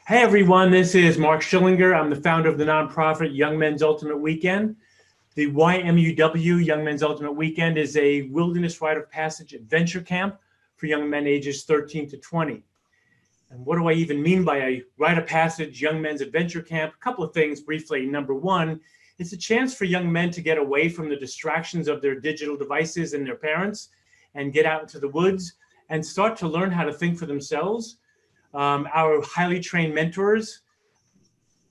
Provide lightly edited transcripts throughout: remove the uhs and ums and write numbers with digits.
Hey everyone, this is Mark Schillinger. I'm the founder of the nonprofit Young Men's Ultimate Weekend. The YMUW Young Men's Ultimate Weekend is a wilderness rite of passage adventure camp for young men ages 13 to 20. And what do I even mean by a rite of passage young men's adventure camp? A couple of things briefly. Number one, it's a chance for young men to get away from the distractions of their digital devices and their parents and get out into the woods and start to learn how to think for themselves. Our highly trained mentors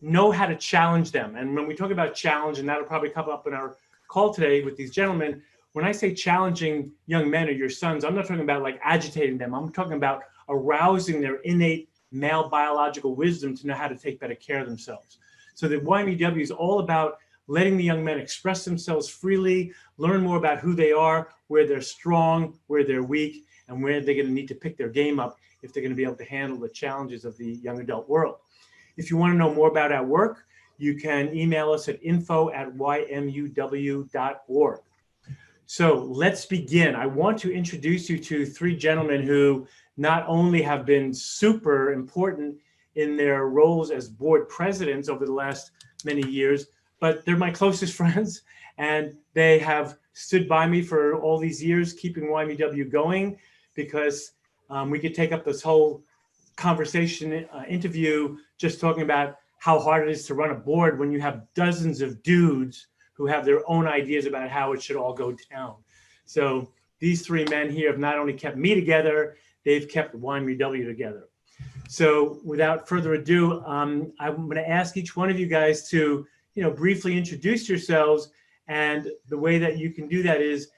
know how to challenge them. And when we talk about challenge, and that'll probably come up in our call today with these gentlemen, when I say challenging young men or your sons, I'm not talking about like agitating them. I'm talking about arousing their innate male biological wisdom to know how to take better care of themselves. So the YMUW is all about letting the young men express themselves freely, learn more about who they are, where they're strong, where they're weak, and where they're going to need to pick their game up if they're going to be able to handle the challenges of the young adult world. If you want to know more about our work, you can email us at info@ymuw.org. So let's begin. I want to introduce you to three gentlemen who not only have been super important in their roles as board presidents over the last many years, but they're my closest friends, and they have stood by me for all these years, keeping YMUW going, because we could take up this whole conversation interview just talking about how hard it is to run a board when you have dozens of dudes who have their own ideas about how it should all go down. So these three men here have not only kept me together, they've kept YMUW together. So without further ado, I'm going to ask each one of you guys to, briefly introduce yourselves. And the way that you can do that is,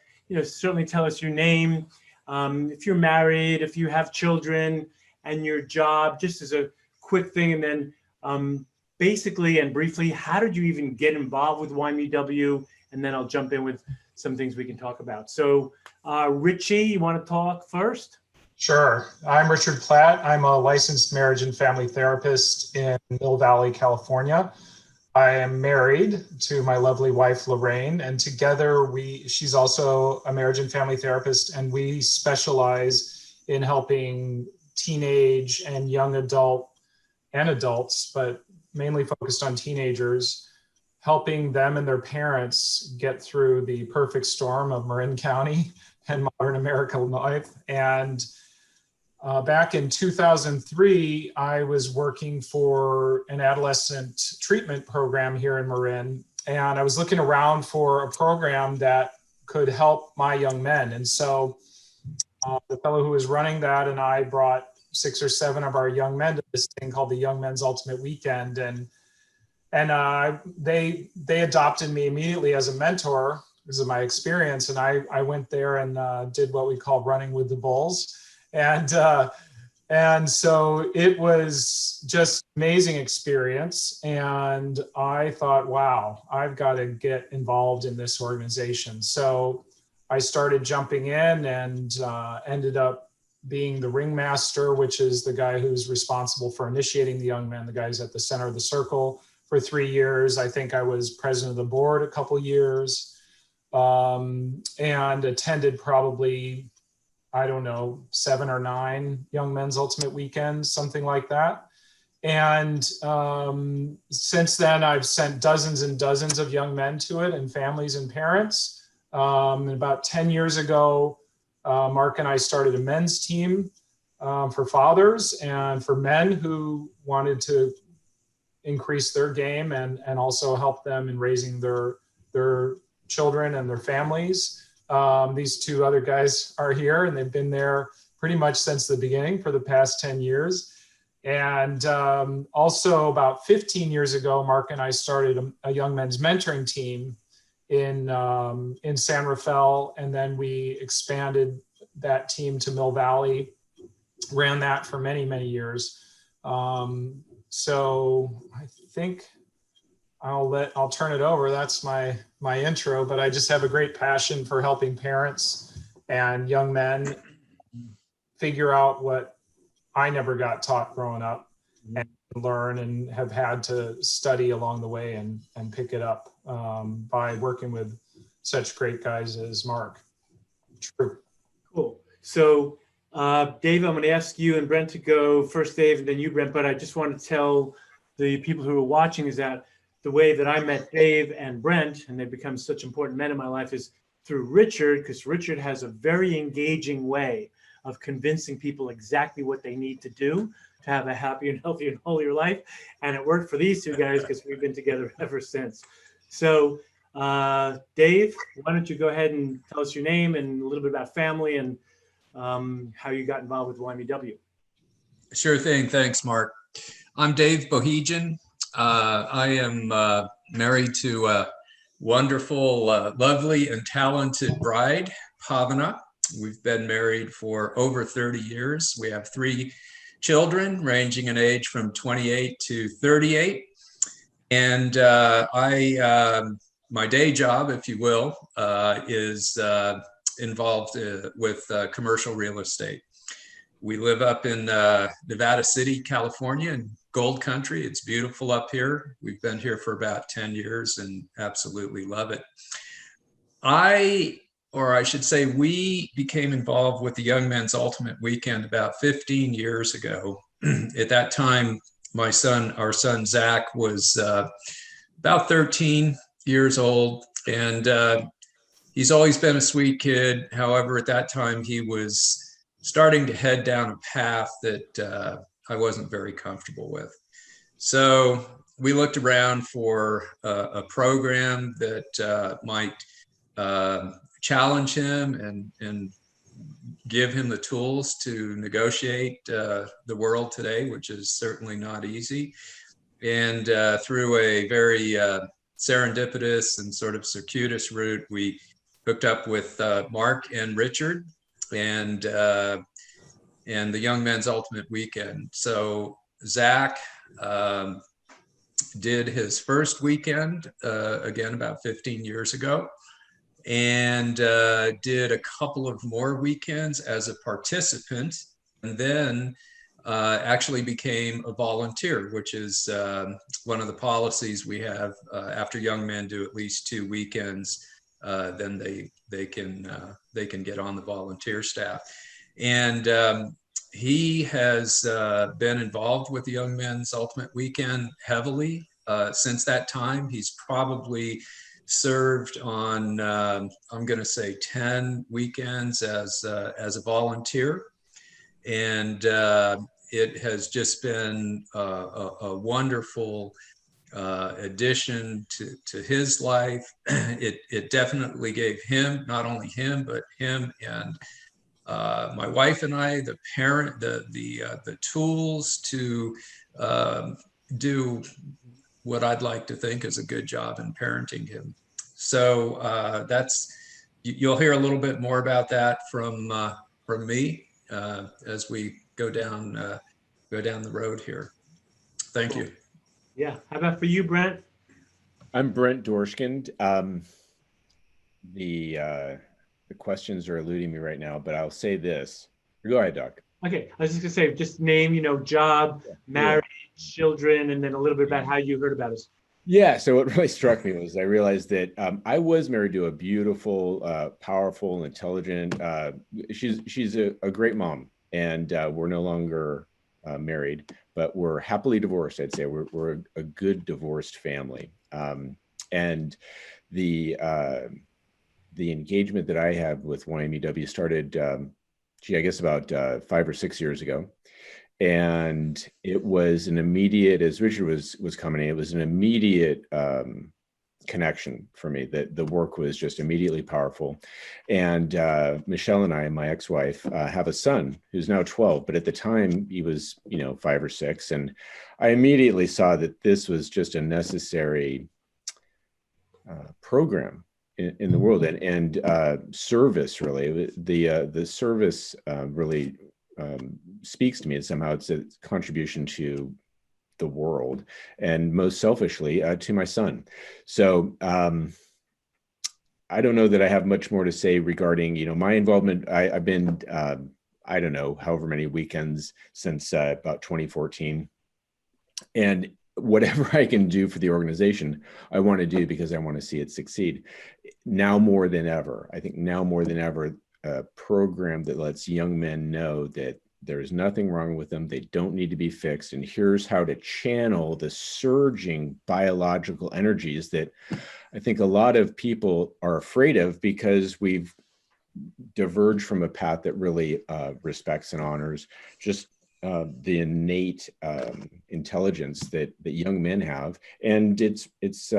certainly tell us your name, if you're married, if you have children, and your job, just as a quick thing. And then basically and briefly, how did you even get involved with YMUW? And then I'll jump in with some things we can talk about. So Richie, you want to talk first? Sure. I'm Richard Platt. I'm a licensed marriage and family therapist in Mill Valley, California. I am married to my lovely wife, Lorraine, and together she's also a marriage and family therapist, and we specialize in helping teenage and young adult and adults, but mainly focused on teenagers, helping them and their parents get through the perfect storm of Marin County and modern American life. And back in 2003, I was working for an adolescent treatment program here in Marin, and I was looking around for a program that could help my young men. And so the fellow who was running that and I brought 6 or 7 of our young men to this thing called the Young Men's Ultimate Weekend, and they adopted me immediately as a mentor because of my experience. And I went there and did what we call running with the bulls. And so it was just amazing experience. And I thought, wow, I've got to get involved in this organization. So I started jumping in and ended up being the ringmaster, which is the guy who's responsible for initiating the young men, the guys at the center of the circle, for 3 years. I think I was president of the board a couple years, and attended probably, 7 or 9 Young Men's Ultimate Weekends, something like that. And since then, I've sent dozens and dozens of young men to it, and families and parents. And about 10 years ago, Mark and I started a men's team for fathers and for men who wanted to increase their game and also help them in raising their children and their families. These 2 other guys are here, and they've been there pretty much since the beginning for the past 10 years. And also about 15 years ago, Mark and I started a young men's mentoring team in San Rafael, and then we expanded that team to Mill Valley, ran that for many, many years. So I think I'll turn it over. That's my intro, but I just have a great passion for helping parents and young men figure out what I never got taught growing up, and learn and have had to study along the way and pick it up by working with such great guys as Mark. True. Cool. So Dave, I'm going to ask you and Brent to go first, Dave, and then you, Brent. But I just want to tell the people who are watching is that the way that I met Dave and Brent, and they've become such important men in my life, is through Richard, because Richard has a very engaging way of convincing people exactly what they need to do to have a happy and healthy and holier life. And it worked for these two guys because we've been together ever since. So, Dave, why don't you go ahead and tell us your name and a little bit about family and how you got involved with YMUW. Sure thing. Thanks, Mark. I'm Dave Bohegian. I am married to a wonderful, lovely, and talented bride, Pavana. We've been married for over 30 years. We have 3 children ranging in age from 28 to 38. And my day job, if you will, is involved with commercial real estate. We live up in Nevada City, California, in Gold Country. It's beautiful up here. We've been here for about 10 years and absolutely love it. I should say, we became involved with the Young Men's Ultimate Weekend about 15 years ago. At that time, our son Zach, was about 13 years old, and he's always been a sweet kid. However, at that time, he was starting to head down a path that I wasn't very comfortable with. So we looked around for a program that might challenge him and give him the tools to negotiate the world today, which is certainly not easy. And through a very serendipitous and sort of circuitous route, we hooked up with Mark and Richard and the Young Men's Ultimate Weekend. So Zach did his first weekend again about 15 years ago, and did a couple of more weekends as a participant, and then actually became a volunteer, which is one of the policies we have. After young men do at least 2 weekends, then they can get on the volunteer staff. And he has been involved with the Young Men's Ultimate Weekend heavily since that time. He's probably served on, I'm going to say 10 weekends as a volunteer. And it has just been a wonderful addition to his life. It definitely gave him, not only him, but him and my wife and I, the tools to do what I'd like to think is a good job in parenting him. So you'll hear a little bit more about that from me as we go down the road here. Thank you. Yeah. How about for you, Brent? I'm Brent Dorskind. The questions are eluding me right now, but I'll say this. Go ahead, Doc. Okay. I was just going to say, just name, job, marriage, children, and then a little bit about how you heard about us. Yeah. So what really struck me was I realized that I was married to a beautiful, powerful, intelligent. She's a great mom, and we're no longer married, but we're happily divorced. I'd say we're a good divorced family, and the engagement that I have with YMUW started, I guess about 5 or 6 years ago. And it was an immediate, as Richard was commenting, it was an immediate connection for me. That the work was just immediately powerful. And Michelle and I, my ex-wife, have a son who's now 12, but at the time he was, 5 or 6. And I immediately saw that this was just a necessary program in the world, and service, really. The service really speaks to me, and somehow it's a contribution to the world, and most selfishly to my son. So I don't know that I have much more to say regarding my involvement. I've been I don't know, however many weekends since about 2014, and whatever I can do for the organization, I want to do, because I want to see it succeed. Now more than ever, I think now more than ever, a program that lets young men know that there is nothing wrong with them. They don't need to be fixed. And here's how to channel the surging biological energies that I think a lot of people are afraid of, because we've diverged from a path that really respects and honors just the innate intelligence that young men have. And it's just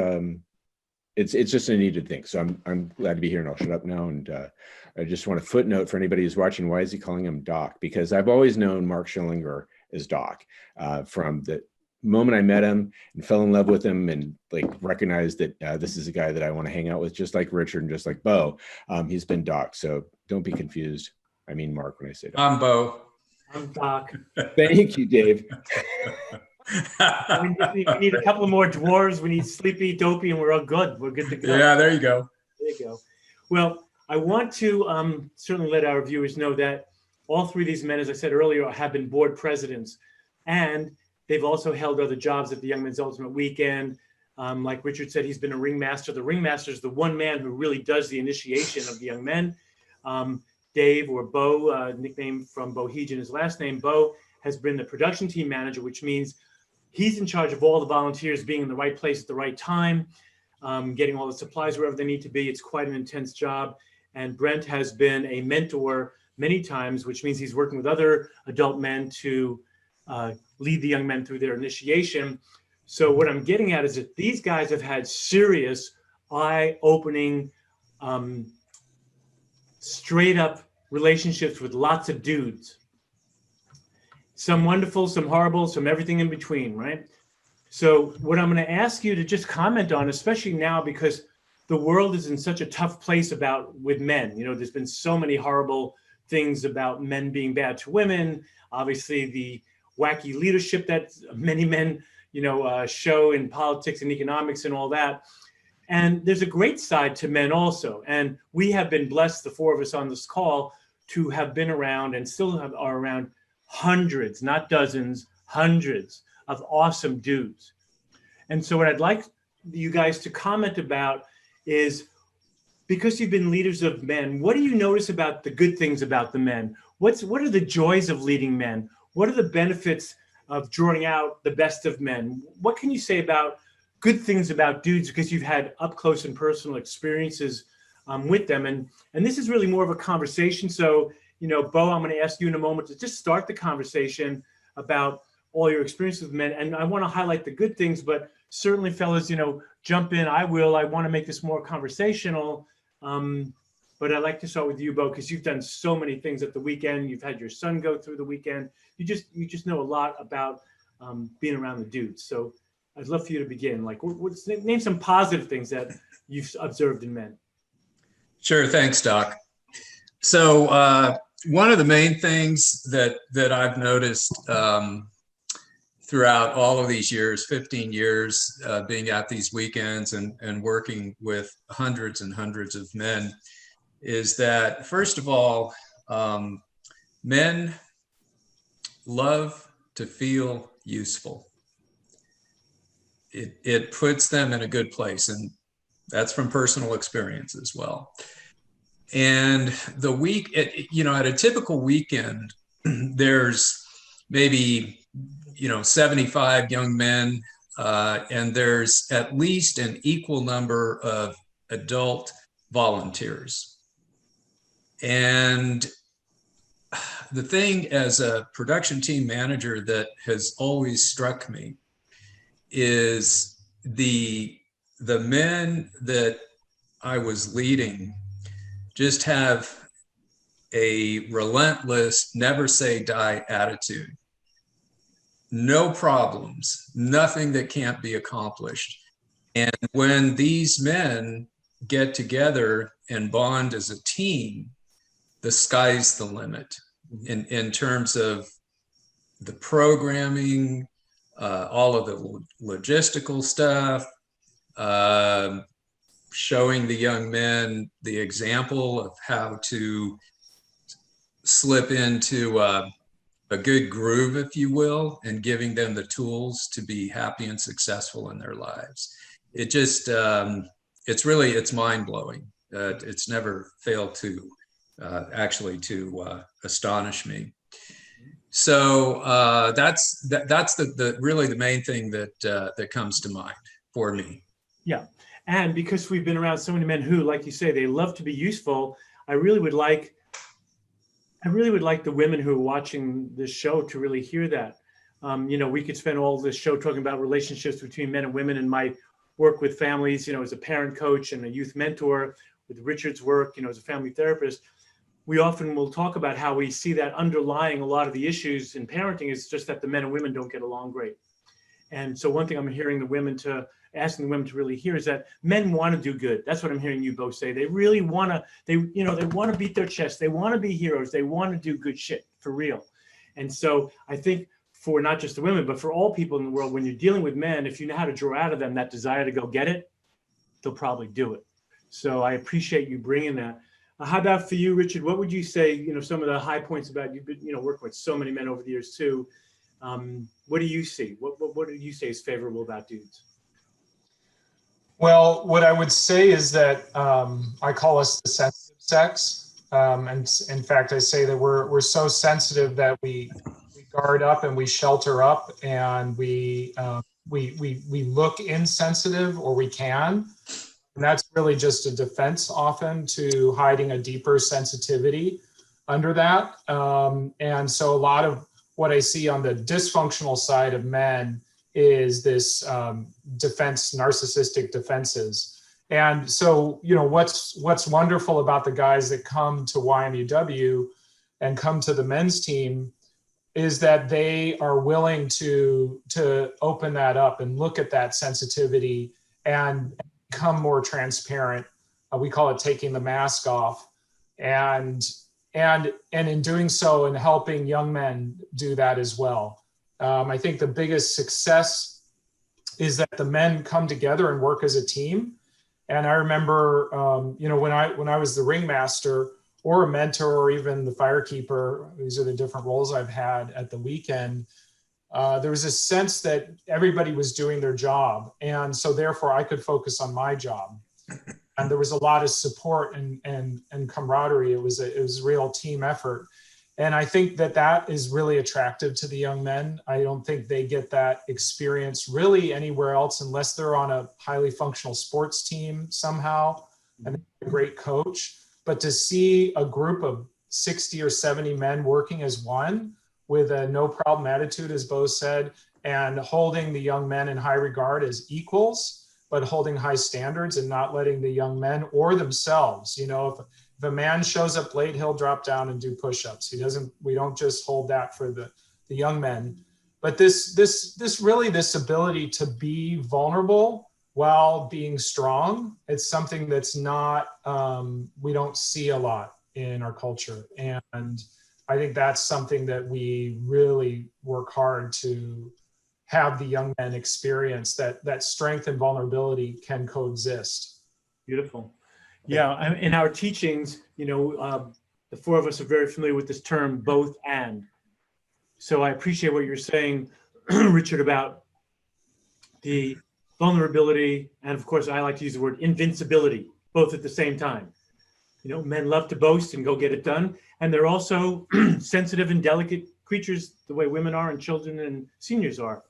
a needed thing. So I'm glad to be here, and I'll shut up now. And I just want to footnote for anybody who's watching, why is he calling him Doc? Because I've always known Mark Schillinger as Doc from the moment I met him and fell in love with him, and like recognized that this is a guy that I want to hang out with, just like Richard and just like Bo. He's been Doc, so don't be confused. I mean Mark when I say Doc. I'm Bo. I'm Doc. Thank you, Dave. We need a couple more dwarves. We need Sleepy, Dopey, and we're all good. We're good to go. Yeah, there you go. There you go. Well, I want to certainly let our viewers know that all three of these men, as I said earlier, have been board presidents, and they've also held other jobs at the Young Men's Ultimate Weekend. Like Richard said, he's been a ringmaster. The ringmaster is the one man who really does the initiation of the young men. Dave, or Bo, nickname from Bohegian, his last name, Bo, has been the production team manager, which means he's in charge of all the volunteers being in the right place at the right time, getting all the supplies wherever they need to be. It's quite an intense job. And Brent has been a mentor many times, which means he's working with other adult men to lead the young men through their initiation. So what I'm getting at is that these guys have had serious, eye-opening, straight-up relationships with lots of dudes. Some wonderful, some horrible, some everything in between, right? So what I'm going to ask you to just comment on, especially now, because the world is in such a tough place with men. You know, there's been so many horrible things about men being bad to women. Obviously, the wacky leadership that many men, show in politics and economics and all that. And there's a great side to men also. And we have been blessed, the four of us on this call, to have been around and still are around hundreds, not dozens, hundreds of awesome dudes. And so what I'd like you guys to comment about is, because you've been leaders of men, what do you notice about the good things about the men? What are the joys of leading men? What are the benefits of drawing out the best of men? What can you say about good things about dudes, because you've had up close and personal experiences with them? And this is really more of a conversation. So, Bo, I'm going to ask you in a moment to just start the conversation about all your experiences with men. And I want to highlight the good things, but certainly, fellas, jump in. I want to make this more conversational. But I'd like to start with you, Bo, because you've done so many things at the weekend. You've had your son go through the weekend. You just know a lot about being around the dudes. So I'd love for you to begin. Like, name some positive things that you've observed in men. Sure, thanks, Doc. So one of the main things that I've noticed throughout all of these years, 15 years being at these weekends and working with hundreds and hundreds of men, is that, first of all, men love to feel useful. It puts them in a good place, and that's from personal experience as well. And at a typical weekend, there's maybe 75 young men, and there's at least an equal number of adult volunteers. And the thing as a production team manager that has always struck me is the men that I was leading just have a relentless, never say die attitude. No problems, nothing that can't be accomplished. And when these men get together and bond as a team, the sky's the limit in terms of the programming, all of the logistical stuff, showing the young men the example of how to slip into a good groove, if you will, and giving them the tools to be happy and successful in their lives. It just, it's mind blowing. It's never failed to actually to astonish me. So that's the really the main thing that comes to mind for me. Yeah, and because we've been around so many men who, like you say, they love to be useful, I really would like the women who are watching this show to really hear that. We could spend all this show talking about relationships between men and women, and my work with families, as a parent coach and a youth mentor, with Richard's work, as a family therapist. We often will talk about how we see that underlying a lot of the issues in parenting is just that the men and women don't get along great. And so one thing I'm asking the women to really hear is that men want to do good. That's what I'm hearing you both say. They really want to, they want to beat their chest. They want to be heroes. They want to do good shit for real. And so I think for not just the women, but for all people in the world, when you're dealing with men, if you know how to draw out of them that desire to go get it, they'll probably do it. So I appreciate you bringing that. How about for you, Richard? What would you say, some of the high points about you've been, working with so many men over the years too. What do you see? What do you say is favorable about dudes? Well, what I would say is that I call us the sensitive sex. And in fact, I say that we're so sensitive that we guard up and we shelter up, and we look insensitive, or we can. And that's really just a defense often to hiding a deeper sensitivity under that. And so a lot of what I see on the dysfunctional side of men is this defense, narcissistic defenses. And so, what's wonderful about the guys that come to YMUW and come to the men's team is that they are willing to open that up and look at that sensitivity and become more transparent. We call it taking the mask off. And in doing so, and helping young men do that as well. I think the biggest success is that the men come together and work as a team. And I remember, when I was the ringmaster or a mentor or even the firekeeper, these are the different roles I've had at the weekend, there was a sense that everybody was doing their job. And so therefore I could focus on my job. And there was a lot of support and camaraderie. It was a real team effort. And I think that is really attractive to the young men. I don't think they get that experience really anywhere else unless they're on a highly functional sports team somehow and a great coach. But to see a group of 60 or 70 men working as one with a no problem attitude, as Bo said, and holding the young men in high regard as equals, but holding high standards and not letting the young men or themselves, if a man shows up late, he'll drop down and do push-ups. We don't just hold that for the young men, but this ability to be vulnerable while being strong, it's something that's not, we don't see a lot in our culture. And I think that's something that we really work hard to have the young men experience, that strength and vulnerability can coexist. Beautiful. Yeah, in our teachings, the four of us are very familiar with this term, both and. So I appreciate what you're saying, Richard, about the vulnerability, and of course, I like to use the word invincibility, both at the same time. Men love to boast and go get it done, and they're also sensitive and delicate creatures the way women are and children and seniors are.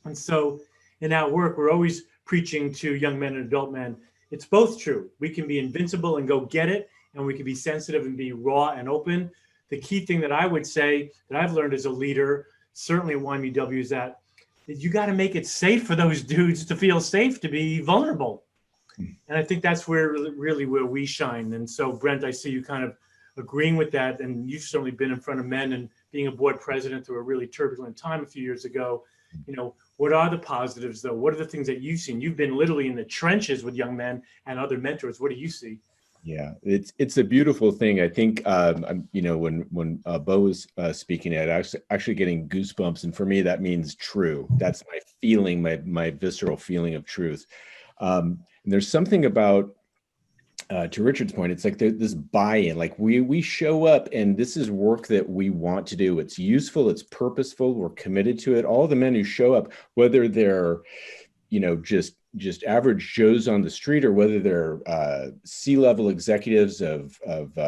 And so in our work, we're always preaching to young men and adult men. It's both true. We can be invincible and go get it, and we can be sensitive and be raw and open. The key thing that I would say that I've learned as a leader, certainly at YMUW, is that you got to make it safe for those dudes to feel safe to be vulnerable. And I think that's where we shine. And so, Brent, I see you kind of agreeing with that, and you've certainly been in front of men and being a board president through a really turbulent time a few years ago. What are the positives, though? What are the things that you've seen? You've been literally in the trenches with young men and other mentors. What do you see? Yeah, it's a beautiful thing. I think when Bo was speaking, I was actually getting goosebumps, and for me that means true. That's my feeling, my visceral feeling of truth. And there's something about, to Richard's point, it's like this buy-in. Like we show up, and this is work that we want to do. It's useful, it's purposeful, we're committed to it. All the men who show up, whether they're just just average Joes on the street, or whether they're C-level executives of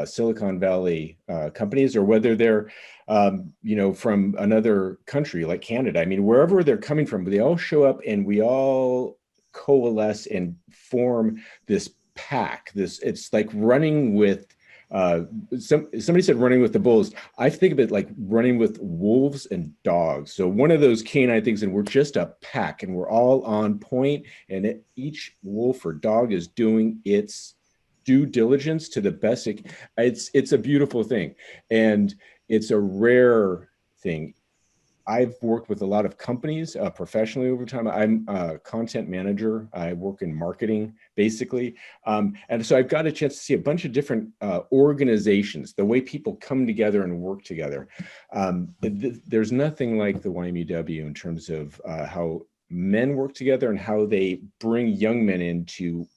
Silicon Valley companies, or whether they're from another country like Canada. I mean, wherever they're coming from, they all show up and we all coalesce and form this pack. It's like running with somebody said running with the bulls. I think of it like running with wolves and dogs. So one of those canine things, and we're just a pack, and we're all on point, and each wolf or dog is doing its due diligence to the best. It's a beautiful thing, and it's a rare thing. I've worked with a lot of companies professionally over time. I'm a content manager. I work in marketing, basically. And so I've got a chance to see a bunch of different organizations, the way people come together and work together. There's nothing like the YMUW in terms of how men work together and how they bring young men in to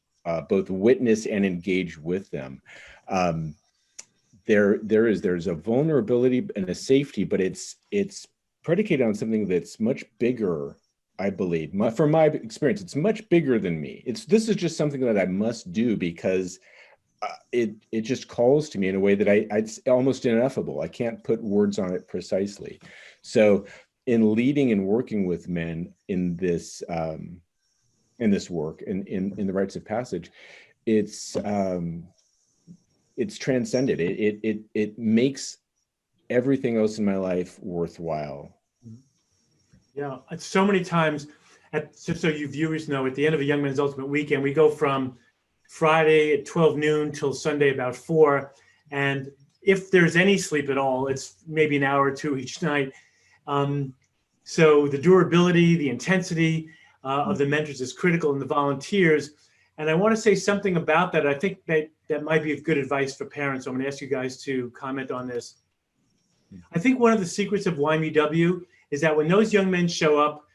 both witness and engage with them. There's a vulnerability and a safety, but it's predicated on something that's much bigger, I believe. From my experience, it's much bigger than me. This is just something that I must do because it just calls to me in a way that it's almost ineffable. I can't put words on it precisely. So in leading and working with men in this work, in the rites of passage, it's transcended. It makes everything else in my life worthwhile. Yeah, so many times, just so you viewers know, at the end of a Young Men's Ultimate Weekend, we go from Friday at 12 noon till Sunday about 4. And if there's any sleep at all, it's maybe an hour or two each night. So the durability, the intensity of the mentors is critical, and the volunteers. And I want to say something about that. I think that might be good advice for parents. So I'm going to ask you guys to comment on this. I think one of the secrets of YMUW is that when those young men show up,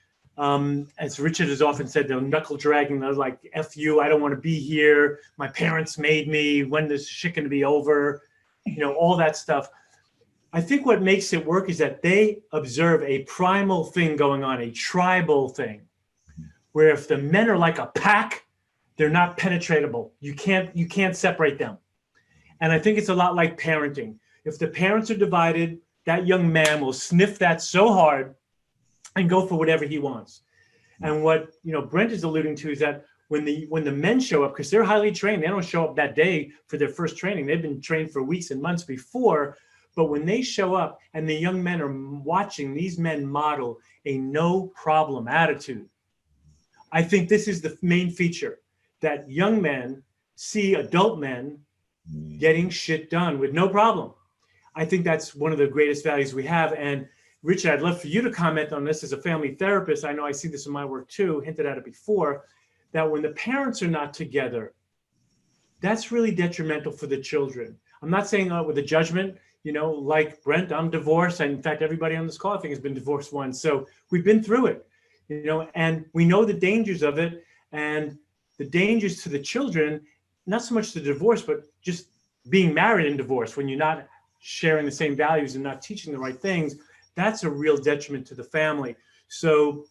as Richard has often said, they're knuckle dragging. They're like, F you, I don't want to be here. My parents made me. When is shit going to be over? All that stuff. I think what makes it work is that they observe a primal thing going on, a tribal thing, where if the men are like a pack, they're not penetratable. You can't separate them. And I think it's a lot like parenting. If the parents are divided, that young man will sniff that so hard and go for whatever he wants. And what Brent is alluding to is that when the men show up, because they're highly trained, they don't show up that day for their first training. They've been trained for weeks and months before. But when they show up and the young men are watching these men model a no problem attitude, I think this is the main feature, that young men see adult men getting shit done with no problem. I think that's one of the greatest values we have. And Richard, I'd love for you to comment on this as a family therapist. I know I see this in my work too, hinted at it before, that when the parents are not together, that's really detrimental for the children. I'm not saying with a judgment, like Brent, I'm divorced. And in fact, everybody on this call, I think, has been divorced once. So we've been through it, and we know the dangers of it, and the dangers to the children, not so much the divorce, but just being married and divorced when you're not sharing the same values and not teaching the right things. That's a real detriment to the family. So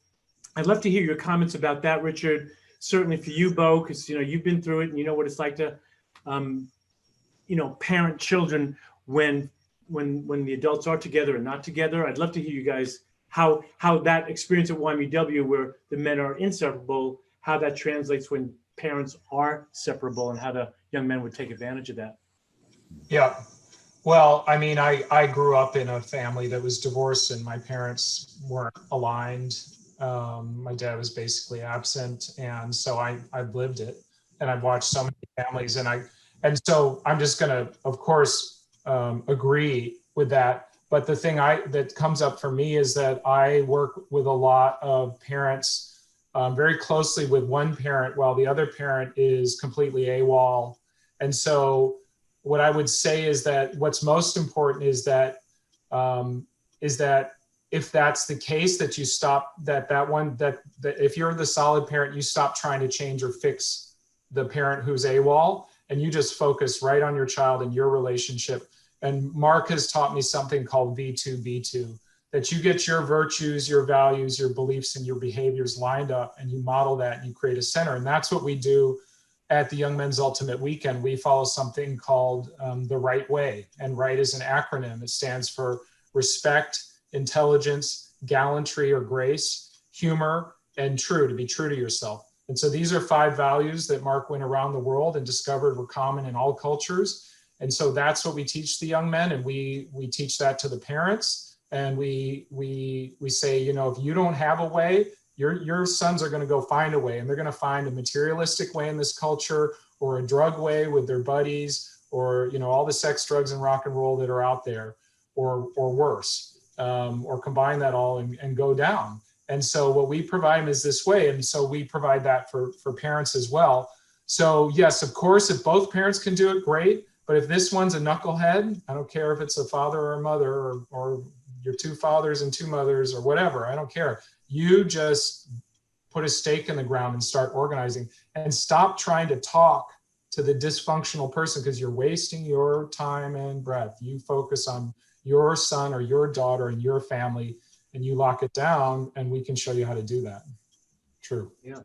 I'd love to hear your comments about that, Richard. Certainly for you, Bo, because you've been through it and you know what it's like to, parent children when the adults are together and not together. I'd love to hear you guys how that experience at YMUW, where the men are inseparable, how that translates when parents are separable, and how the young men would take advantage of that. Yeah. Well, I mean, I grew up in a family that was divorced and my parents weren't aligned. My dad was basically absent. And so I've lived it, and I've watched so many families, and so I'm just going to, of course, agree with that. But the thing that comes up for me is that I work with a lot of parents very closely with one parent while the other parent is completely AWOL. And so what I would say is that what's most important is that if that's the case, that you stop that if you're the solid parent, you stop trying to change or fix the parent who's AWOL, and you just focus right on your child and your relationship. And Mark has taught me something called V2B2, that you get your virtues, your values, your beliefs, and your behaviors lined up, and you model that and you create a center. And that's what we do at the Young Men's Ultimate Weekend. We follow something called the Right Way. And RIGHT is an acronym. It stands for respect, intelligence, gallantry or grace, humor, and true, to be true to yourself. And so these are 5 values that Mark went around the world and discovered were common in all cultures. And so that's what we teach the young men, and we teach that to the parents. And we say, you know, if you don't have a way, your sons are going to go find a way, and they're going to find a materialistic way in this culture, or a drug way with their buddies, or, you know, all the sex, drugs, and rock and roll that are out there, or worse, or combine that all and go down. And so what we provide them is this way. And so we provide that for parents as well. So yes, of course, if both parents can do it, great. But if this one's a knucklehead, I don't care if it's a father or a mother, or your 2 fathers and 2 mothers, or whatever, I don't care. You just put a stake in the ground and start organizing, and stop trying to talk to the dysfunctional person, because you're wasting your time and breath. You focus on your son or your daughter and your family, and you lock it down, and we can show you how to do that. True. Yeah.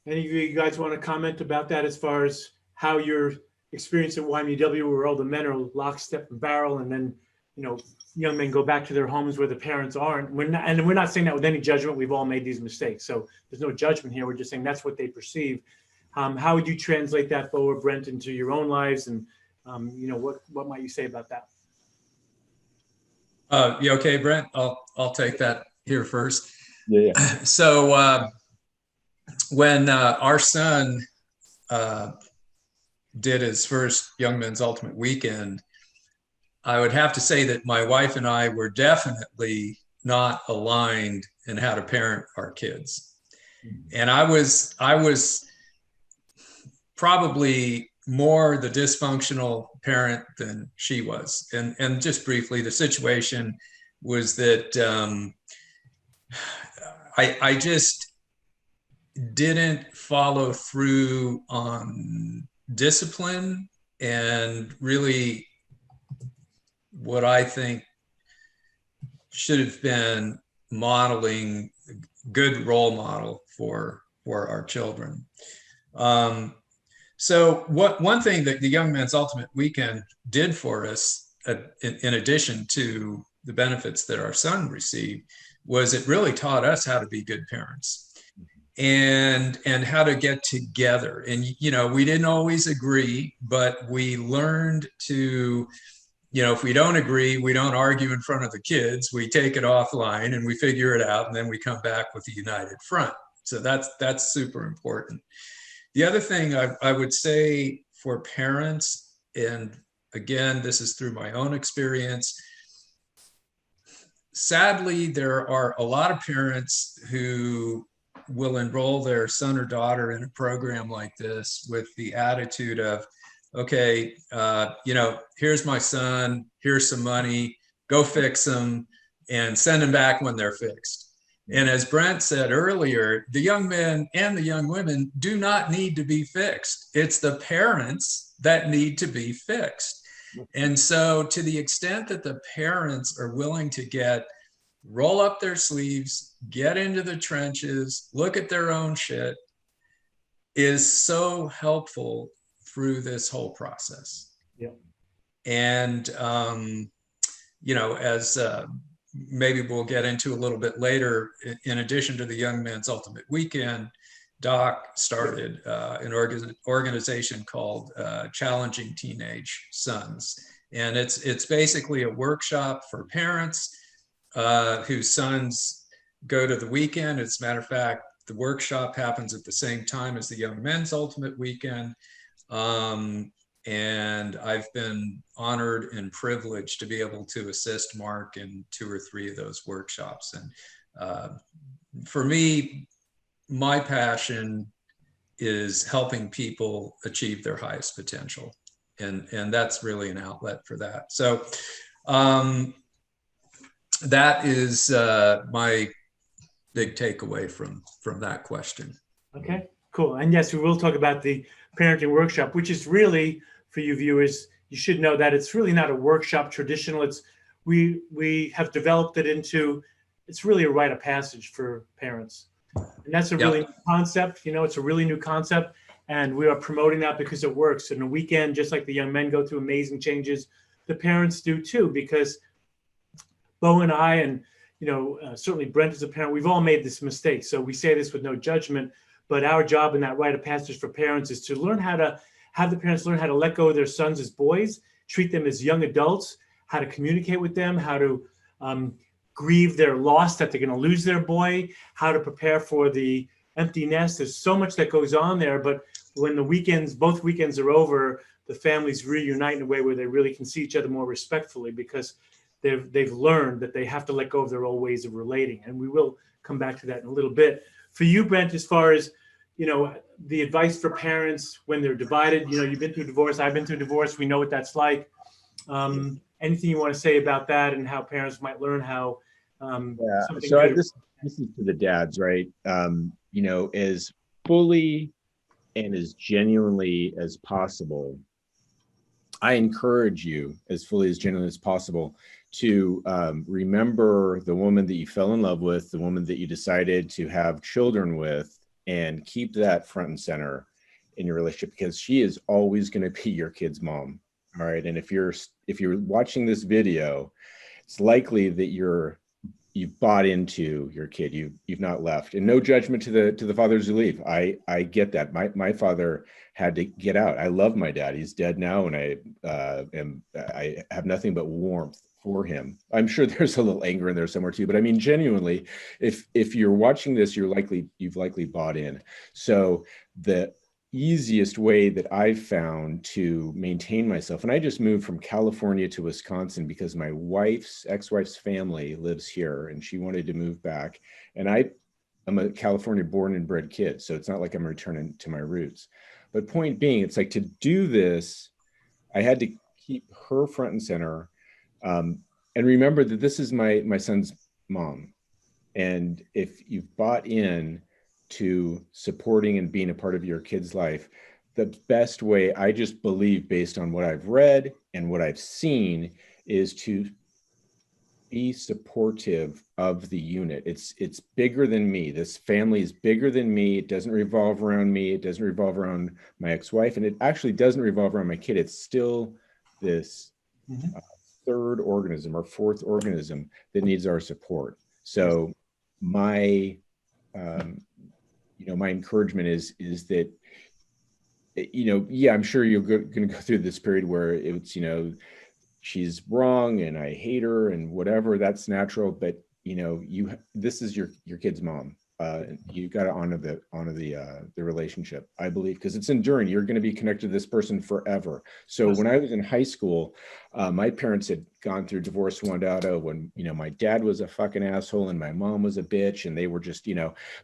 Any of you guys want to comment about that, as far as how your experience at YMUW, where all the men are lock, step, and barrel, and then, you know, young men go back to their homes where the parents aren't. We're not saying that with any judgment. We've all made these mistakes, so there's no judgment here. We're just saying that's what they perceive. How would you translate that, Bo or Brent, into your own lives? And you know, what might you say about that? Yeah, okay, Brent, I'll take that here first. Yeah. So when our son did his first Young Men's Ultimate Weekend, I would have to say that my wife and I were definitely not aligned in how to parent our kids. And I was probably more the dysfunctional parent than she was. And just briefly, the situation was that I just didn't follow through on discipline, and really what I think should have been modeling good role model for our children. So one thing that the Young Men's Ultimate Weekend did for us, in addition to the benefits that our son received, was it really taught us how to be good parents, and how to get together. And, you know, we didn't always agree, but we learned to, you know, if we don't agree, we don't argue in front of the kids. We take it offline and we figure it out, and then we come back with a united front. So that's super important. The other thing I would say for parents, and again, this is through my own experience, sadly, there are a lot of parents who will enroll their son or daughter in a program like this with the attitude of, okay, you know, here's my son, here's some money, go fix them, and send them back when they're fixed. And as Brent said earlier, the young men and the young women do not need to be fixed. It's the parents that need to be fixed. And so to the extent that the parents are willing to roll up their sleeves, get into the trenches, look at their own shit, is so helpful through this whole process. Yeah. And, you know, as maybe we'll get into a little bit later, in addition to the Young Men's Ultimate Weekend, Doc started an organization called Challenging Teenage Sons. And it's basically a workshop for parents whose sons go to the weekend. As a matter of fact, the workshop happens at the same time as the Young Men's Ultimate Weekend. And I've been honored and privileged to be able to assist Mark in 2 or 3 of those workshops. And for me, my passion is helping people achieve their highest potential. And that's really an outlet for that. So that is my big takeaway from that question. Okay, cool. And yes, we will talk about the parenting workshop, which is really, for you viewers, you should know that it's really not a workshop traditional. we have developed it into, it's really a rite of passage for parents. And that's a really new concept. It's a really new concept. And we are promoting that because it works. And a weekend, just like the young men go through amazing changes, the parents do too, because Bo and I, and certainly Brent as a parent, we've all made this mistake. So we say this with no judgment, but our job in that rite of passage for parents is to learn how to have the parents learn how to let go of their sons as boys, treat them as young adults, how to communicate with them, how to grieve their loss that they're going to lose their boy, how to prepare for the empty nest. There's so much that goes on there, but when both weekends are over, the families reunite in a way where they really can see each other more respectfully, because they've learned that they have to let go of their old ways of relating. And we will come back to that in a little bit. For you, Brent, as far as, the advice for parents when they're divided, you've been through divorce, I've been through divorce, we know what that's like. Anything you want to say about that and how parents might learn how something so good? this is to the dads, right? As fully and as genuinely as possible, I encourage you, as fully as genuinely as possible, to remember the woman that you fell in love with, the woman that you decided to have children with, and keep that front and center in your relationship, because she is always going to be your kid's mom. All right. And if you're watching this video, it's likely that you've bought into your kid. You've not left. And no judgment to the fathers who leave. I get that. My father had to get out. I love my dad. He's dead now, and I have nothing but warmth for him. I'm sure there's a little anger in there somewhere too. But I mean, genuinely, if you're watching this, you've likely bought in. So the easiest way that I've found to maintain myself, and I just moved from California to Wisconsin because my ex-wife's family lives here, and she wanted to move back. And I'm a California born and bred kid, so it's not like I'm returning to my roots. But point being, it's like, to do this, I had to keep her front and center, and remember that this is my son's mom. And if you've bought in to supporting and being a part of your kid's life, the best way, I just believe, based on what I've read and what I've seen, is to be supportive of the unit. It's bigger than me. This family is bigger than me. It doesn't revolve around me. It doesn't revolve around my ex-wife, and it actually doesn't revolve around my kid. It's still this third organism or fourth organism that needs our support. So my my encouragement is that, I'm sure you're going to go through this period where it's, she's wrong and I hate her and whatever. That's natural, but this is your kid's mom. You got to honor the relationship, I believe, because it's enduring. You're going to be connected to this person forever. So when I was in high school, my parents had gone through divorce one data when, my dad was a fucking asshole and my mom was a bitch, and they were just,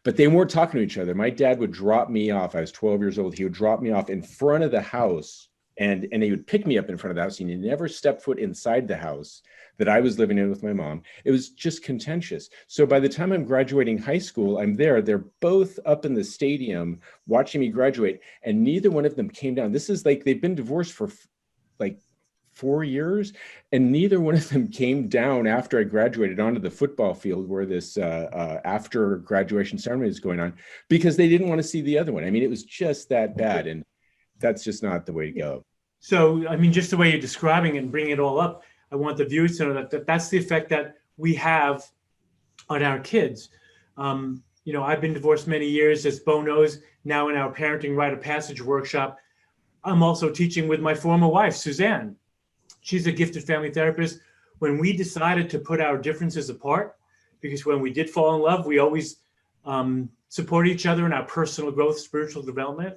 but they weren't talking to each other. My dad would drop me off. I was 12 years old. He would drop me off in front of the house, and he would pick me up in front of the house, and he never stepped foot inside the house that I was living in with my mom. It was just contentious. So by the time I'm graduating high school, I'm there. They're both up in the stadium watching me graduate, and neither one of them came down. This is like, they've been divorced for like 4 years, and neither one of them came down after I graduated onto the football field where this after graduation ceremony is going on, because they didn't want to see the other one. I mean, it was just that bad, and that's just not the way to go. So, I mean, just the way you're describing it and bringing it all up, I want the viewers to know that that's the effect that we have on our kids. I've been divorced many years, as Bo knows. Now in our parenting rite of passage workshop, I'm also teaching with my former wife, Suzanne. She's a gifted family therapist. When we decided to put our differences apart, because when we did fall in love, we always support each other in our personal growth, spiritual development.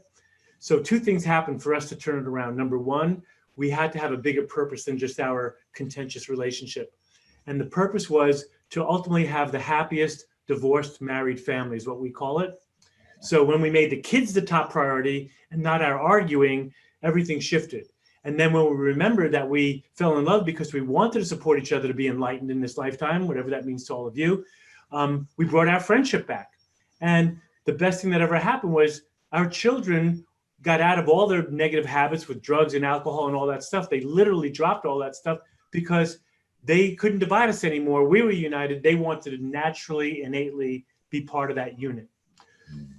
So 2 things happened for us to turn it around. Number 1, we had to have a bigger purpose than just our contentious relationship. And the purpose was to ultimately have the happiest divorced married family, is what we call it. So when we made the kids the top priority and not our arguing, everything shifted. And then when we remembered that we fell in love because we wanted to support each other to be enlightened in this lifetime, whatever that means to all of you, we brought our friendship back. And the best thing that ever happened was our children got out of all their negative habits with drugs and alcohol and all that stuff. They literally dropped all that stuff because they couldn't divide us anymore. We were united. They wanted to naturally, innately be part of that unit.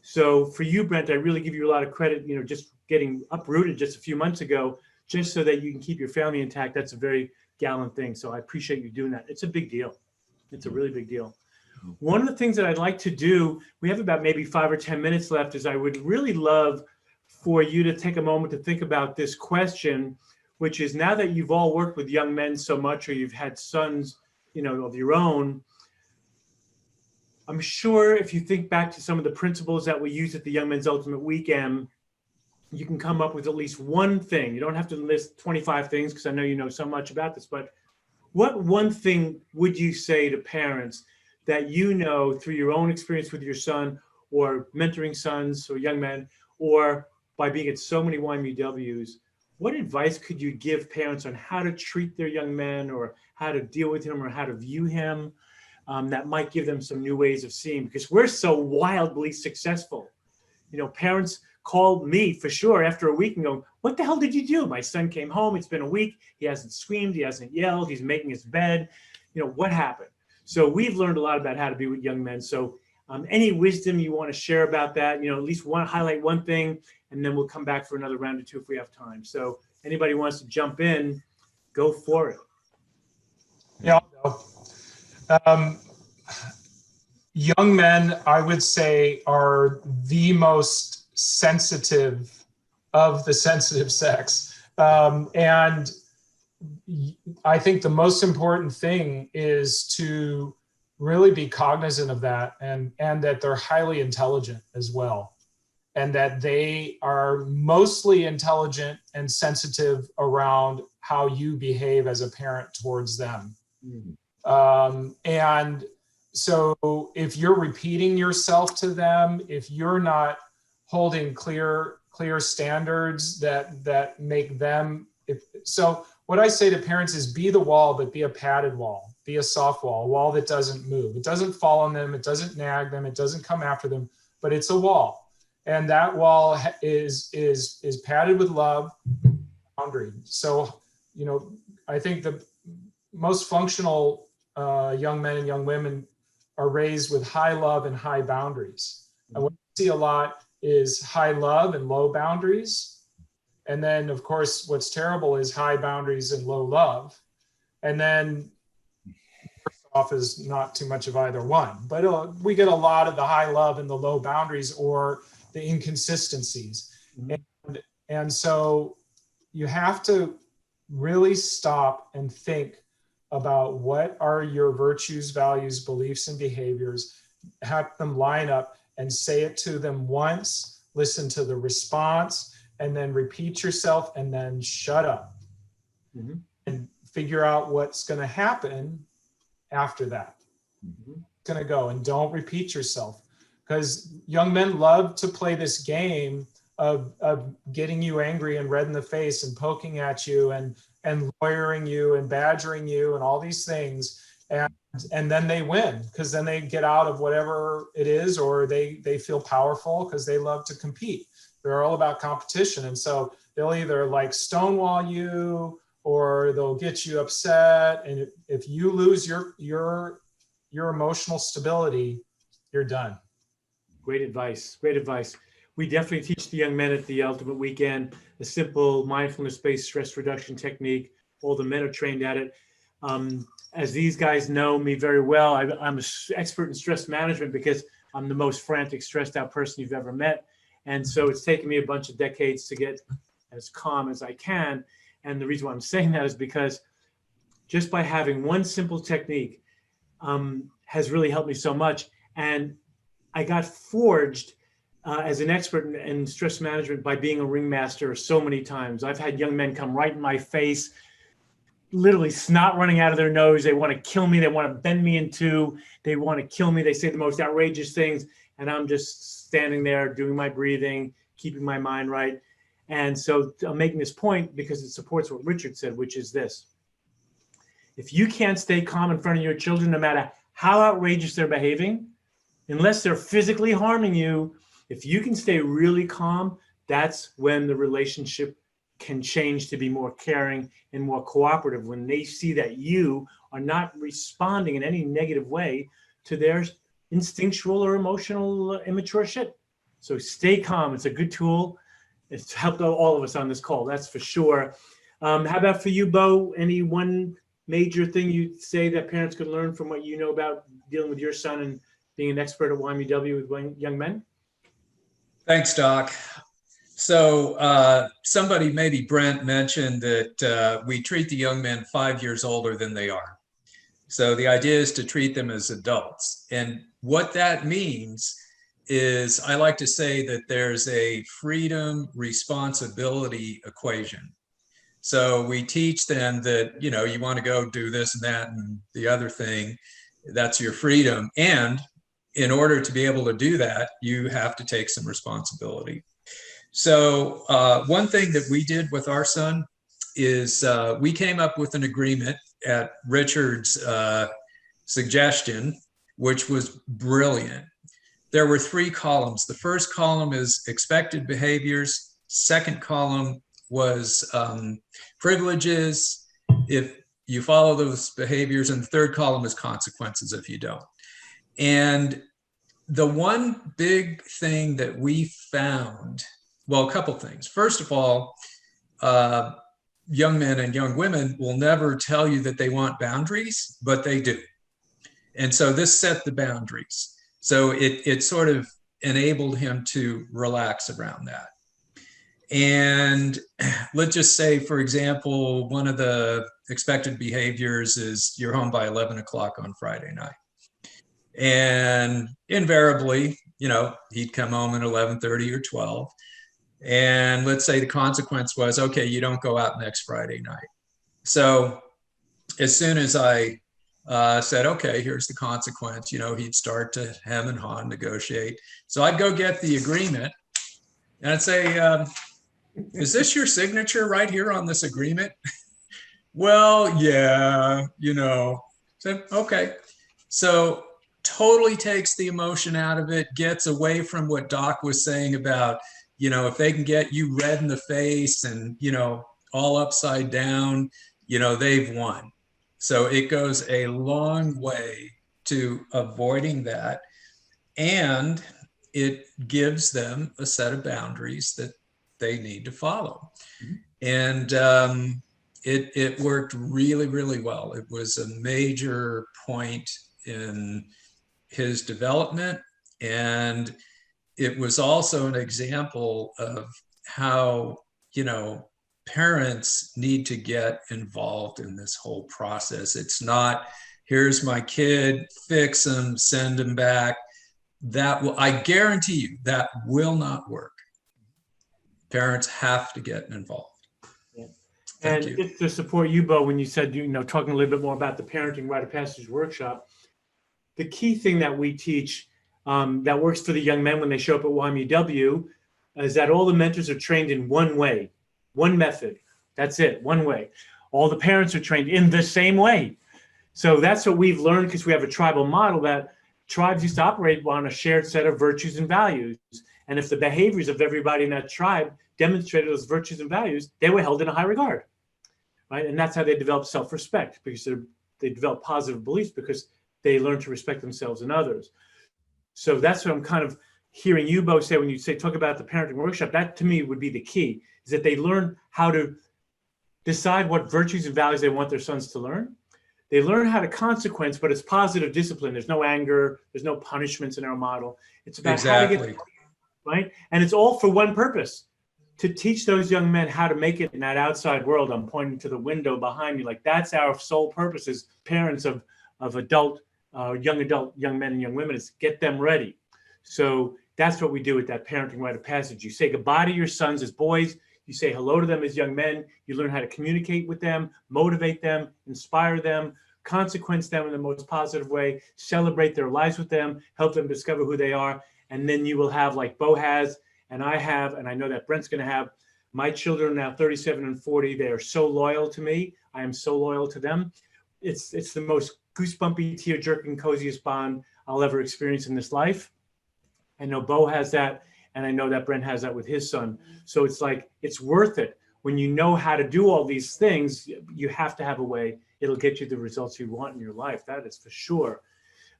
So for you, Brent, I really give you a lot of credit, just getting uprooted just a few months ago, just so that you can keep your family intact. That's a very gallant thing. So I appreciate you doing that. It's a big deal. It's a really big deal. One of the things that I'd like to do, we have about maybe 5 or 10 minutes left, is I would really love for you to take a moment to think about this question, which is, now that you've all worked with young men so much, or you've had sons, of your own, I'm sure if you think back to some of the principles that we use at the Young Men's Ultimate Weekend, you can come up with at least one thing. You don't have to list 25 things, because I know you know so much about this, but what one thing would you say to parents that through your own experience with your son, or mentoring sons or young men, or by being at so many YMUWs, what advice could you give parents on how to treat their young men, or how to deal with him, or how to view him, that might give them some new ways of seeing? Because we're so wildly successful. Parents called me for sure after a week and go, "What the hell did you do? My son came home. It's been a week. He hasn't screamed. He hasn't yelled. He's making his bed. What happened?" So we've learned a lot about how to be with young men. So any wisdom you want to share about that, at least highlight one thing, and then we'll come back for another round or two if we have time. So anybody wants to jump in, go for it. Yeah, I'll go. Young men, I would say, are the most sensitive of the sensitive sex. And I think the most important thing is to really be cognizant of that, and that they're highly intelligent as well. And that they are mostly intelligent and sensitive around how you behave as a parent towards them. And so if you're repeating yourself to them, if you're not holding clear standards that make them, so what I say to parents is, be the wall, but be a padded wall, be a soft wall, a wall that doesn't move. It doesn't fall on them, it doesn't nag them, it doesn't come after them, but it's a wall. And that wall is padded with love, boundary. So, I think the most functional young men and young women are raised with high love and high boundaries. And what I see a lot is high love and low boundaries. And then, of course, what's terrible is high boundaries and low love. And then first off is not too much of either one. But we get a lot of the high love and the low boundaries, or the inconsistencies. And so you have to really stop and think about, what are your virtues, values, beliefs, and behaviors, have them line up, and say it to them once, listen to the response, and then repeat yourself, and then shut up. And figure out what's going to happen after that. It's going to go, and don't repeat yourself. Because young men love to play this game of getting you angry and red in the face, and poking at you, and lawyering you, and badgering you, and all these things. And then they win, because then they get out of whatever it is, or they feel powerful because they love to compete. They're all about competition. And so they'll either stonewall you, or they'll get you upset. And if you lose your emotional stability, you're done. Great advice. Great advice. We definitely teach the young men at the Ultimate Weekend a simple mindfulness-based stress reduction technique. All the men are trained at it. As these guys know me very well, I'm an expert in stress management, because I'm the most frantic, stressed out person you've ever met. And so it's taken me a bunch of decades to get as calm as I can. And the reason why I'm saying that is because just by having one simple technique has really helped me so much. And I got forged as an expert in stress management by being a ringmaster so many times. I've had young men come right in my face, literally snot running out of their nose. They want to kill me. They want to bend me in two. They want to kill me. They say the most outrageous things. And I'm just standing there doing my breathing, keeping my mind right. And so I'm making this point because it supports what Richard said, which is this. If you can't stay calm in front of your children, no matter how outrageous they're behaving, unless they're physically harming you, if you can stay really calm, that's when the relationship can change to be more caring and more cooperative when they see that you are not responding in any negative way to their instinctual or emotional immature shit. So stay calm. It's a good tool. It's helped all of us on this call, that's for sure. How about for you, Bo? Any one major thing you'd say that parents could learn from what you know about dealing with your son and being an expert at YMUW with young men? Thanks, Doc. So somebody, maybe Brent, mentioned that we treat the young men 5 years older than they are. So the idea is to treat them as adults. And what that means is, I like to say that there's a freedom responsibility equation. So we teach them that, you know, you want to go do this and that and the other thing, that's your freedom. And in order to be able to do that, you have to take some responsibility. So one thing that we did with our son is we came up with an agreement at Richard's suggestion, which was brilliant. There were 3 columns. The first column is expected behaviors. Second column was privileges if you follow those behaviors. And the third column is consequences if you don't. And the one big thing that we found, well, a couple things. First of all, young men and young women will never tell you that they want boundaries, but they do. And so this set the boundaries. So it sort of enabled him to relax around that. And let's just say, for example, one of the expected behaviors is you're home by 11 o'clock on Friday night. And invariably, you know, he'd come home at 11:30 or 12. And let's say the consequence was, okay, you don't go out next Friday night. So as soon as I said, okay, here's the consequence, you know, he'd start to hem and haw, negotiate. So I'd go get the agreement and I'd say, is this your signature right here on this agreement? Well, yeah, you know. So, okay. So totally takes the emotion out of it, gets away from what Doc was saying about, you know, if they can get you red in the face and, you know, all upside down, you know, they've won. So it goes a long way to avoiding that. And it gives them a set of boundaries that they need to follow. And it worked really, really well. It was a major point in his development. And it was also an example of how, you know, parents need to get involved in this whole process. It's not, here's my kid, fix him, send him back. That will, I guarantee you, that will not work. Parents have to get involved. Yeah. Thank and you. just to support you, Bo, when you said, you know, talking a little bit more about the parenting rite of passage workshop, the key thing that we teach that works for the young men when they show up at YMUW is that all the mentors are trained in one way, one method. That's it, one way. All the parents are trained in the same way. So that's what we've learned because we have a tribal model that tribes used to operate on a shared set of virtues and values. And if the behaviors of everybody in that tribe demonstrated those virtues and values, they were held in a high regard, right? And that's how they develop self-respect, because they develop positive beliefs because they learn to respect themselves and others. So that's what I'm kind of hearing you both say when you say, talk about the parenting workshop. That to me would be the key, is that they learn how to decide what virtues and values they want their sons to learn. They learn how to consequence, but it's positive discipline. There's no anger. There's no punishments in our model. It's about how to get, right? And it's all for one purpose, to teach those young men how to make it in that outside world. I'm pointing to the window behind me. Like, that's our sole purpose as parents of young men and young women, is get them ready. So that's what we do with that parenting rite of passage. You say goodbye to your sons as boys. You say hello to them as young men. You learn how to communicate with them, motivate them, inspire them, consequence them in the most positive way, celebrate their lives with them, help them discover who they are. And then you will have, like Bo has, and I have, and I know that Brent's going to have, my children now 37 and 40. They are so loyal to me. I am so loyal to them. It's the most goosebumpy, tear-jerking, coziest bond I'll ever experience in this life. I know Bo has that, and I know that Brent has that with his son. So it's like, it's worth it. when you know how to do all these things, you have to have a way. It'll get you the results you want in your life. That is for sure.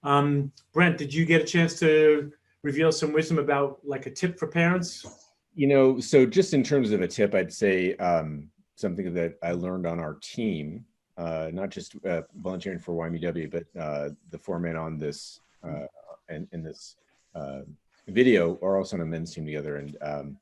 Brent, did you get a chance to reveal some wisdom about like a tip for parents? So just in terms of a tip, I'd say something that I learned on our team, not just volunteering for YMUW, but the four men on this in this video are also on a men's team together. And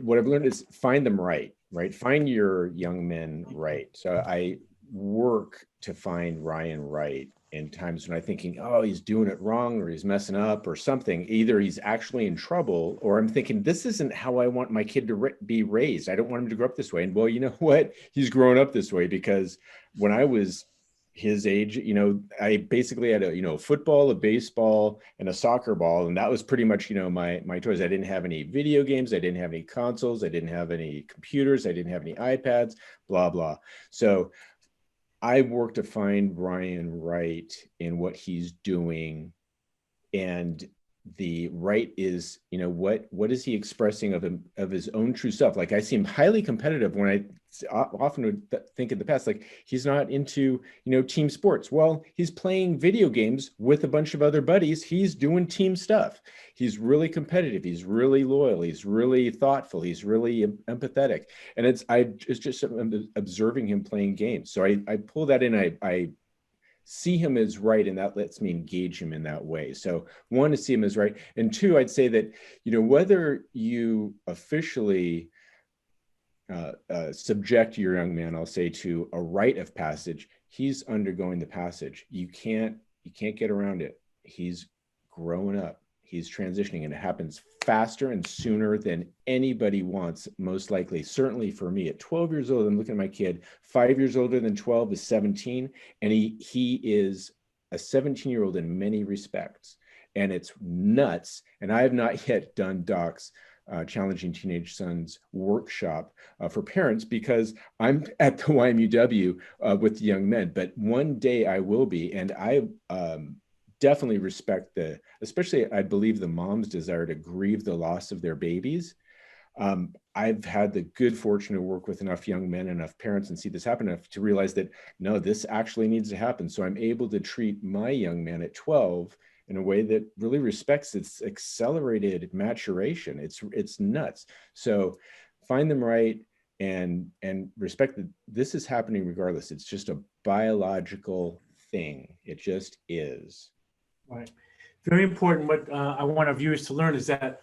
what I've learned is find them right? Find your young men right. So I work to find Ryan right in times when I'm thinking, oh, he's doing it wrong, or he's messing up or something. Either he's actually in trouble, or I'm thinking, this isn't how I want my kid to be raised. I don't want him to grow up this way. And well, you know what? He's grown up this way because when I was his age, I basically had a, football, a baseball, and a soccer ball. And that was pretty much, my toys. I didn't have any video games. I didn't have any consoles. I didn't have any computers. I didn't have any iPads, blah, blah. So I work to find Ryan right in what he's doing. And the right is, what is he expressing of his own true self? Like I see him highly competitive when I often would think in the past, like he's not into, team sports. Well, he's playing video games with a bunch of other buddies. He's doing team stuff. He's really competitive. He's really loyal. He's really thoughtful. He's really empathetic. And it's just observing him playing games. So I pull that in. I see him as right, and that lets me engage him in that way. So one, to see him as right, and two, I'd say that whether you officially subject your young man, I'll say, to a rite of passage, he's undergoing the passage. You can't get around it. He's growing up. He's transitioning, and it happens faster and sooner than anybody wants, most likely. Certainly for me, at 12 years old, I'm looking at my kid, 5 years older than 12 is 17, and he is a 17-year-old in many respects, and it's nuts. And I have not yet done Doc's Challenging Teenage Sons workshop for parents, because I'm at the YMUW with the young men, but one day I will be, and I definitely respect especially I believe the mom's desire to grieve the loss of their babies. I've had the good fortune to work with enough young men, enough parents, and see this happen enough to realize that, no, this actually needs to happen. So I'm able to treat my young man at 12 in a way that really respects its accelerated maturation. It's nuts. So find them right and respect that this is happening regardless. It's just a biological thing. It just is. Right. Very important. What I want our viewers to learn is that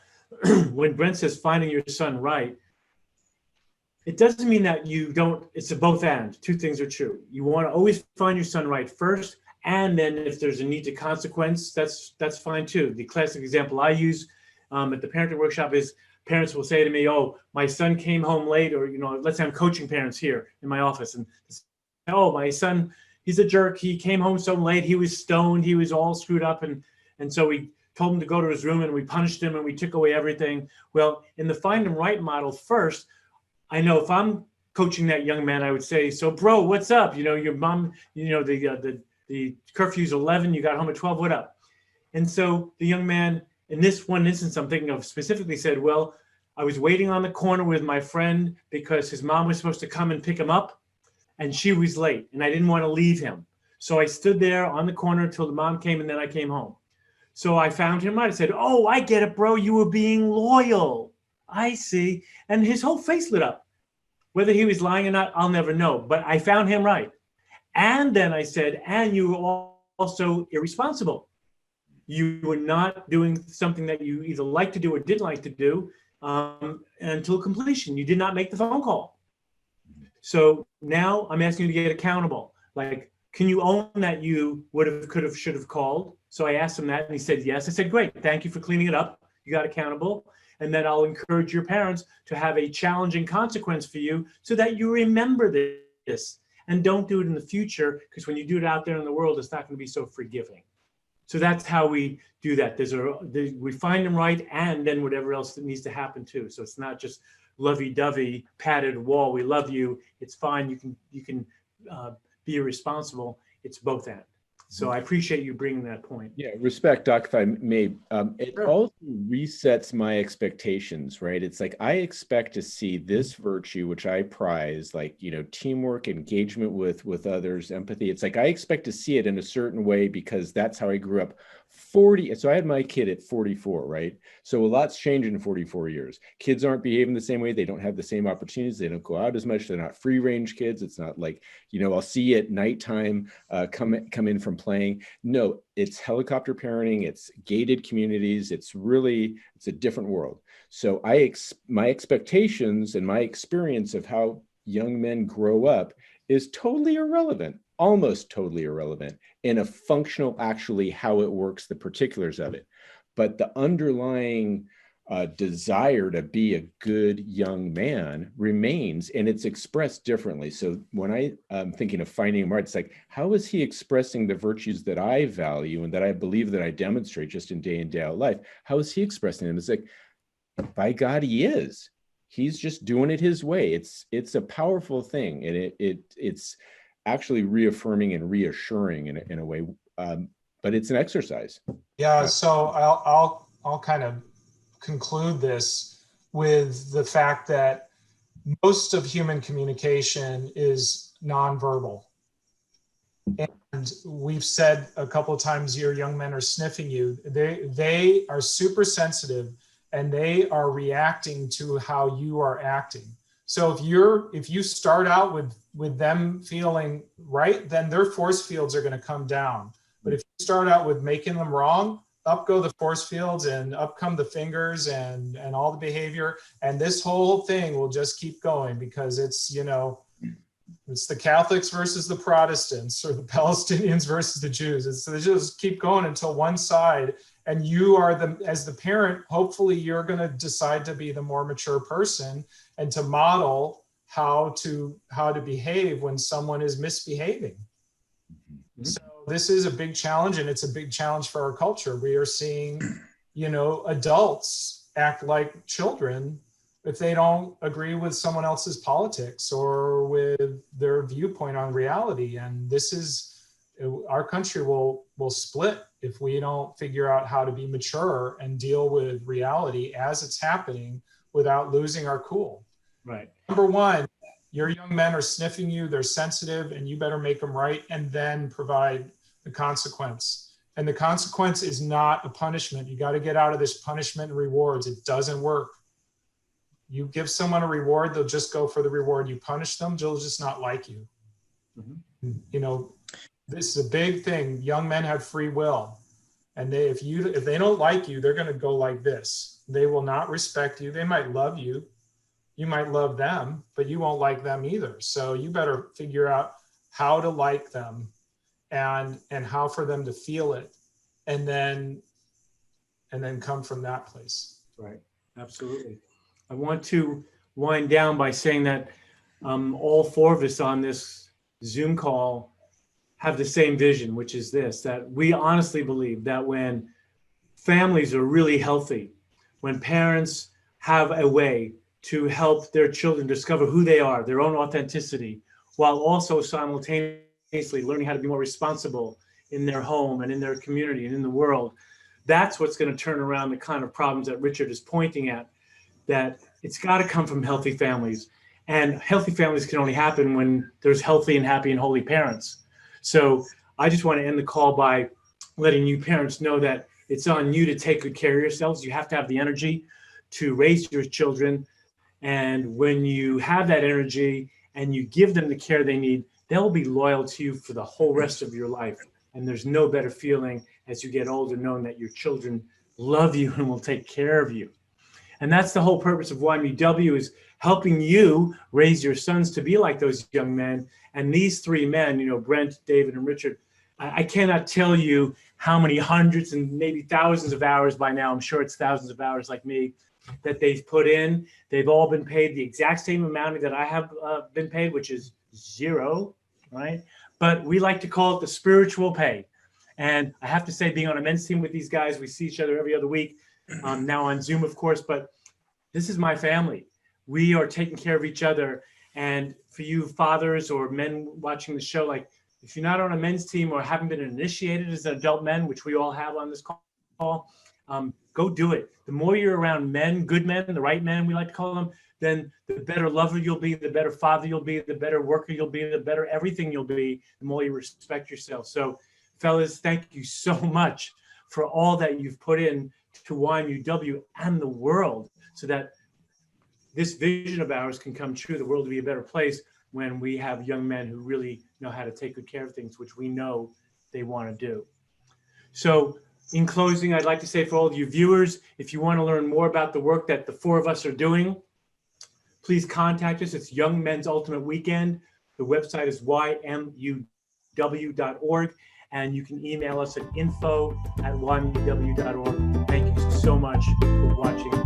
when Brent says finding your son right, it doesn't mean that you don't, it's a both and. Two things are true. You want to always find your son right first, and then if there's a need to consequence, that's fine too. The classic example I use at the parenting workshop is parents will say to me, oh, my son came home late, or, let's say I'm coaching parents here in my office, and oh, my son, he's a jerk. He came home so late. He was stoned. He was all screwed up. And so we told him to go to his room, and we punished him, and we took away everything. Well, in the find him right model first, I know if I'm coaching that young man, I would say, so bro, what's up? Your mom, the curfew's 11. You got home at 12. What up? And so the young man, in this one instance I'm thinking of specifically, said, well, I was waiting on the corner with my friend because his mom was supposed to come and pick him up, and she was late, and I didn't want to leave him. So I stood there on the corner until the mom came, and then I came home. So I found him right. I said, oh, I get it, bro. You were being loyal. I see. And his whole face lit up. Whether he was lying or not, I'll never know. But I found him right. And then I said, and you were also irresponsible. You were not doing something that you either like to do or didn't like to do until completion. You did not make the phone call. So now I'm asking you to get accountable. Like, can you own that you would have, could have, should have called? So I asked him that, and he said yes. I said, great, thank you for cleaning it up. You got accountable. And then I'll encourage your parents to have a challenging consequence for you so that you remember this and don't do it in the future, because when you do it out there in the world, it's not going to be so forgiving. So that's how we do that. We find them right, and then whatever else that needs to happen too. So it's not just lovey-dovey, padded wall. We love you. It's fine. You can be irresponsible. It's both and. So I appreciate you bringing that point. Yeah, respect, Doc, if I may. It Sure. also resets my expectations, right? It's like I expect to see this virtue, which I prize, like, teamwork, engagement with others, empathy. It's like I expect to see it in a certain way because that's how I grew up. So I had my kid at 44, right? So a lot's changed in 44 years. Kids aren't behaving the same way. They don't have the same opportunities. They don't go out as much. They're not free range kids. It's not like, I'll see at nighttime come in from playing. No, it's helicopter parenting. It's gated communities. It's a different world. So my expectations and my experience of how young men grow up is totally irrelevant, almost totally irrelevant in a functional, actually how it works, the particulars of it. But the underlying desire to be a good young man remains, and it's expressed differently. So when I'm thinking of finding him right, it's like, how is he expressing the virtues that I value and that I believe that I demonstrate just in day out life? How is he expressing them? It's like, by God, he is. He's just doing it his way. It's a powerful thing, and it's actually reaffirming and reassuring in a way, but it's an exercise. Yeah, so I'll kind of conclude this with the fact that most of human communication is nonverbal. And we've said a couple of times, your young men are sniffing you. They are super sensitive, and they are reacting to how you are acting. So if you start out with them feeling right, then their force fields are going to come down. But if you start out with making them wrong, up go the force fields and up come the fingers and all the behavior. And this whole thing will just keep going because it's the Catholics versus the Protestants, or the Palestinians versus the Jews. They just keep going until one side, and you are as the parent, hopefully you're going to decide to be the more mature person and to model how to behave when someone is misbehaving. Mm-hmm. So this is a big challenge, and it's a big challenge for our culture. We are seeing, adults act like children if they don't agree with someone else's politics or with their viewpoint on reality. And our country will split if we don't figure out how to be mature and deal with reality as it's happening without losing our cool. Right. Number one, your young men are sniffing you, they're sensitive, and you better make them right and then provide the consequence. And the consequence is not a punishment. You got to get out of this punishment and rewards. It doesn't work. You give someone a reward, they'll just go for the reward. You punish them, they'll just not like you. Mm-hmm. This is a big thing. Young men have free will. And if they don't like you, they're going to go like this. They will not respect you. They might love you. You might love them, but you won't like them either. So you better figure out how to like them and how for them to feel it. And then come from that place. Right. Absolutely. I want to wind down by saying that all four of us on this Zoom call have the same vision, which is this, that we honestly believe that when families are really healthy, when parents have a way to help their children discover who they are, their own authenticity, while also simultaneously learning how to be more responsible in their home and in their community and in the world, that's what's going to turn around the kind of problems that Richard is pointing at, that it's got to come from healthy families. And healthy families can only happen when there's healthy and happy and holy parents. So I just want to end the call by letting you parents know that it's on you to take good care of yourselves. You have to have the energy to raise your children. And when you have that energy and you give them the care they need, they'll be loyal to you for the whole rest of your life. And there's no better feeling as you get older, knowing that your children love you and will take care of you. And that's the whole purpose of YMUW, is helping you raise your sons to be like those young men. And these three men, Brent, David, and Richard, I cannot tell you how many hundreds and maybe thousands of hours by now, I'm sure it's thousands of hours like me, that they've put in. They've all been paid the exact same amount that I have been paid, which is zero, right? But we like to call it the spiritual pay. And I have to say, being on a men's team with these guys, we see each other every other week, now on Zoom, of course, but this is my family. We are taking care of each other. And for you fathers or men watching the show, like, If you're not on a men's team or haven't been initiated as an adult men, which we all have on this call, go do it. The more you're around men, good men, the right men, we like to call them, then the better lover you'll be, the better father you'll be, the better worker you'll be, the better everything you'll be, the more you respect yourself. So fellas, thank you so much for all that you've put in to YMUW and the world so that this vision of ours can come true, the world will be a better place when we have young men who really know how to take good care of things, which we know they want to do. So in closing, I'd like to say for all of you viewers, if you want to learn more about the work that the four of us are doing, please contact us. It's Young Men's Ultimate Weekend. The website is YMUW.org, and you can email us at info@ymuw.org. Thank you so much for watching.